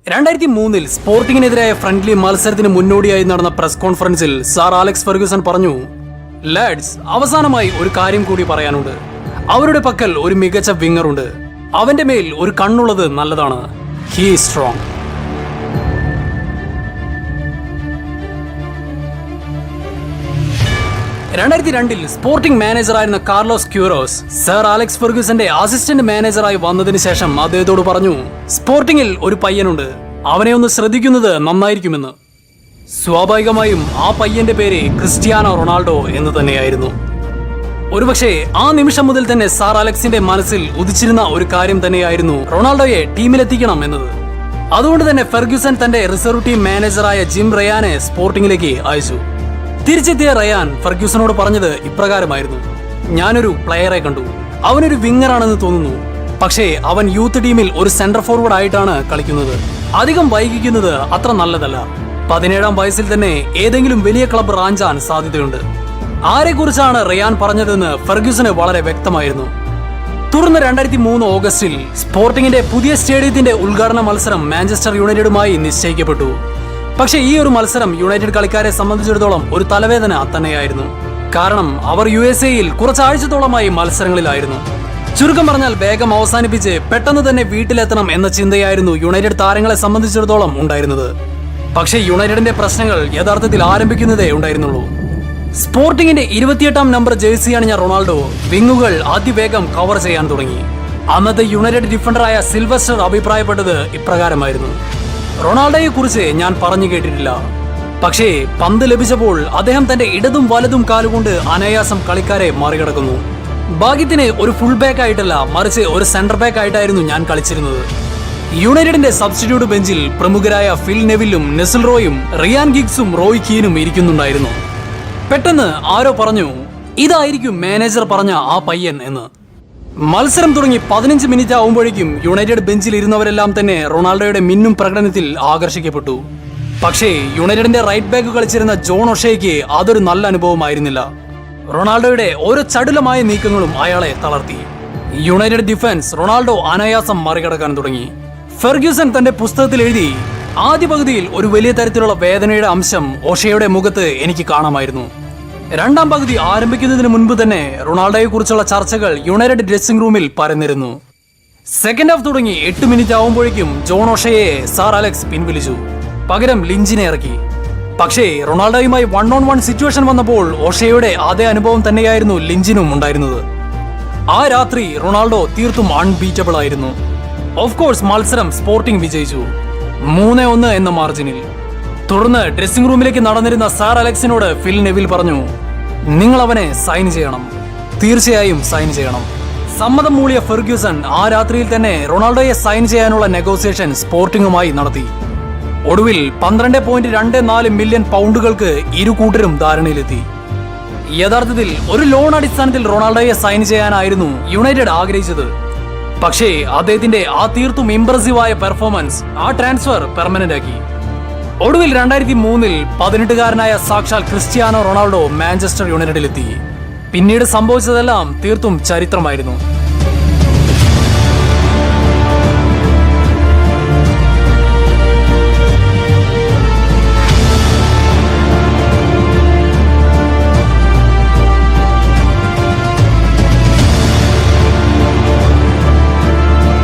2003 സ്പോർട്ടിങ്ങിനെതിരായ friendly മത്സരത്തിന് മുന്നോടിയായി നടന്ന പ്രസ് കോൺഫറൻസിൽ സർ അലക്സ് ഫെർഗ്യൂസൺ പറഞ്ഞു, ലാഡ്സ്, അവസാനമായി ഒരു കാര്യം കൂടി പറയാനുണ്ട്. അവരുടെ പക്കൽ ഒരു മികച്ച വിങ്ങർ ഉണ്ട്. അവന്റെ മേൽ ഒരു കണ്ണുള്ളത് നല്ലതാണ്. He is strong. സ്പോർട്ടിംഗ് മാനേജറായിരുന്ന കാർലോസ് ക്യൂറോസ് സർ അലക്സ് ഫെർഗ്യൂസന്റെ അസിസ്റ്റന്റ് മാനേജറായി വന്നതിന് ശേഷം അദ്ദേഹത്തോട് പറഞ്ഞു, സ്പോർട്ടിംഗിൽ ഒരു പയ്യനുണ്ട്, അവനെ ഒന്ന് ശ്രദ്ധിക്കുന്നത് നന്നായിരിക്കുമെന്ന്. സ്വാഭാവികമായും ആ പയ്യന്റെ പേര് ക്രിസ്ത്യാനോ റൊണാൾഡോ എന്ന് തന്നെയായിരുന്നു. ഒരുപക്ഷെ ആ നിമിഷം മുതൽ തന്നെ സർ അലക്സിന്റെ മനസ്സിൽ ഉദിച്ചിരുന്ന ഒരു കാര്യം തന്നെയായിരുന്നു റൊണാൾഡോയെ ടീമിലെത്തിക്കണം എന്നത്. അതുകൊണ്ട് തന്നെ ഫെർഗ്യൂസൺ തന്റെ റിസർവ് ടീം മാനേജറായ ജിം റയാനെ സ്പോർട്ടിംഗിലേക്ക് അയച്ചു. തിരിച്ചെത്തിയ റയാൻ ഫെർഗ്യൂസനോട് പറഞ്ഞത് ഇപ്രകാരമായിരുന്നു, ഞാനൊരു പ്ലെയറെ കണ്ടു, അവനൊരു വിങ്ങറാണെന്ന് തോന്നുന്നു, പക്ഷേ അവൻ യൂത്ത് ടീമിൽ ഒരു സെന്റർ ഫോർവേഡ് ആയിട്ടാണ് കളിക്കുന്നത്. അധികം വൈകിക്കുന്നത് അത്ര നല്ലതല്ല. 17-ാം വയസ്സിൽ തന്നെ ഏതെങ്കിലും വലിയ ക്ലബ് റാഞ്ചാൻ സാധ്യതയുണ്ട്. ആരെക്കുറിച്ചാണ് റയാൻ പറഞ്ഞതെന്ന് ഫെർഗ്യൂസന് വളരെ വ്യക്തമായിരുന്നു. തുടർന്ന് 2003 ഓഗസ്റ്റിൽ സ്പോർട്ടിംഗിന്റെ പുതിയ സ്റ്റേഡിയത്തിന്റെ ഉദ്ഘാടന മത്സരം മാഞ്ചസ്റ്റർ യുണൈറ്റഡുമായി നിശ്ചയിക്കപ്പെട്ടു. പക്ഷേ ഈ ഒരു മത്സരം യുണൈറ്റഡ് കളിക്കാരെ സംബന്ധിച്ചിടത്തോളം ഒരു തലവേദന തന്നെയായിരുന്നു. കാരണം അവർ USA-യിൽ കുറച്ചാഴ്ചത്തോളമായി മത്സരങ്ങളിലായിരുന്നു. ചുരുക്കം പറഞ്ഞാൽ വേഗം അവസാനിപ്പിച്ച് പെട്ടെന്ന് തന്നെ വീട്ടിലെത്തണം എന്ന ചിന്തയായിരുന്നു യുണൈറ്റഡ് താരങ്ങളെ സംബന്ധിച്ചിടത്തോളം ഉണ്ടായിരുന്നത്. പക്ഷേ യുണൈറ്റഡിന്റെ പ്രശ്നങ്ങൾ യഥാർത്ഥത്തിൽ ആരംഭിക്കുന്നതേ ഉണ്ടായിരുന്നുള്ളൂ. സ്പോർട്ടിംഗിന്റെ 28-ാം നമ്പർ ജേഴ്സി അണിഞ്ഞ റൊണാൾഡോ വിങ്ങുകൾ അതിവേഗം കവർ ചെയ്യാൻ തുടങ്ങി. അന്നത്തെ യുണൈറ്റഡ് ഡിഫൻഡറായ സിൽവസ്റ്റർ അഭിപ്രായപ്പെട്ടത് ഇപ്രകാരമായിരുന്നു, റൊണാൾഡോയെ കുറിച്ച് ഞാൻ പറഞ്ഞു കേട്ടിട്ടില്ല, പക്ഷേ പന്ത് ലഭിച്ചപ്പോൾ അദ്ദേഹം തന്റെ ഇടതും വലതും കാലുകൊണ്ട് അനായാസം കളിക്കാരെ മറികടക്കുന്നു. ഭാഗ്യത്തിന് ഒരു ഫുൾ ബാക്ക് ആയിട്ടല്ല, മറിച്ച് ഒരു സെന്റർ ബാക്ക് ആയിട്ടായിരുന്നു ഞാൻ കളിച്ചിരുന്നത്. യുണൈറ്റഡിന്റെ സബ്സ്റ്റിറ്റ്യൂട്ട് ബെഞ്ചിൽ പ്രമുഖരായ ഫിൽ നെവിലും നെസിൽ റോയും റിയാൻ ഗിഗ്സും റോയ് കീനും ഇരിക്കുന്നുണ്ടായിരുന്നു. പെട്ടെന്ന് ആരോ പറഞ്ഞു, ഇതായിരിക്കും മാനേജർ പറഞ്ഞ ആ പയ്യൻ എന്ന്. മത്സരം തുടങ്ങി 15 മിനിറ്റ് ആവുമ്പോഴേക്കും യുണൈറ്റഡ് ബെഞ്ചിൽ ഇരുന്നവരെല്ലാം തന്നെ റൊണാൾഡോയുടെ മിന്നും പ്രകടനത്തിൽ ആകർഷിക്കപ്പെട്ടു. പക്ഷേ യുണൈറ്റഡിന്റെ റൈറ്റ് ബാക്ക് കളിച്ചിരുന്ന ജോൺ ഒഷേയ്ക്ക് അതൊരു നല്ല അനുഭവമായിരുന്നില്ല. റൊണാൾഡോയുടെ ഓരോ ചടുലമായ നീക്കങ്ങളും അയാളെ തളർത്തി. യുണൈറ്റഡ് ഡിഫൻസ് റൊണാൾഡോ അനായാസം മറികടക്കാൻ തുടങ്ങി. ഫെർഗ്യൂസൺ തന്റെ പുസ്തകത്തിൽ എഴുതി, ആദ്യ പകുതിയിൽ ഒരു വലിയ തരത്തിലുള്ള വേദനയുടെ അംശം ഒഷേയുടെ മുഖത്ത് എനിക്ക് കാണാമായിരുന്നു. രണ്ടാം പകുതി ആരംഭിക്കുന്നതിന് മുൻപ് തന്നെ റൊണാൾഡോയെ കുറിച്ചുള്ള ചർച്ചകൾ യുണൈറ്റഡ് ഡ്രസ്സിംഗ് റൂമിൽ പരന്നിരുന്നു. സെക്കൻഡ് ഹാഫ് തുടങ്ങി 8 മിനിറ്റ് ആവുമ്പോഴേക്കും ജോൺ ഒഷയെ സർ അലക്സ് പിൻവലിച്ചു. പകരം ലിഞ്ചിനെ ഇറക്കി. പക്ഷേ റൊണാൾഡോയുമായി 1-on-1 സിറ്റുവേഷൻ വന്നപ്പോൾ ഒഷയുടെ അതേ അനുഭവം തന്നെയായിരുന്നു ലിഞ്ചിനും ഉണ്ടായിരുന്നത്. ആ രാത്രി റൊണാൾഡോ തീർത്തും അൺബീറ്റബിൾ ആയിരുന്നു. ഓഫ് കോഴ്സ് മത്സരം സ്പോർട്ടിംഗ് വിജയിച്ചു 3-1 എന്ന മാർജിനിൽ. തുടർന്ന് ഡ്രസ്സിംഗ് റൂമിലേക്ക് നടന്നിരുന്ന സർ അലക്സിനോട് ഫിൽ നെവിൽ പറഞ്ഞു, നിങ്ങൾ അവനെ സൈൻ ചെയ്യണം, തീർച്ചയായും സൈൻ ചെയ്യണം. സമ്മതം മൂളിയ ഫെർഗ്യൂസൺ ആ രാത്രിയിൽ തന്നെ റൊണാൾഡോയെ സൈൻ ചെയ്യാനുള്ള നെഗോസിയേഷൻ സ്പോർട്ടിംഗുമായി നടത്തി. ഒടുവിൽ 12.24 മില്യൺ പൗണ്ടുകൾക്ക് ഇരു കൂട്ടരും ധാരണയിലെത്തി. യഥാർത്ഥത്തിൽ ഒരു ലോൺ അടിസ്ഥാനത്തിൽ റൊണാൾഡോയെ സൈൻ ചെയ്യാനായിരുന്നു യുണൈറ്റഡ് ആഗ്രഹിച്ചത്. പക്ഷേ അദ്ദേഹത്തിന്റെ ആ തീർത്തും ഇംപ്രസീവായ പെർഫോമൻസ് ആ ട്രാൻസ്ഫർ പെർമനന്റ് ആക്കി. ഒടുവിൽ 2003 18-കാരനായ സാക്ഷാൽ ക്രിസ്ത്യാനോ റൊണാൾഡോ മാഞ്ചസ്റ്റർ യുണൈറ്റഡിലെത്തി. പിന്നീട് സംഭവിച്ചതെല്ലാം തീർത്തും ചരിത്രമായിരുന്നു.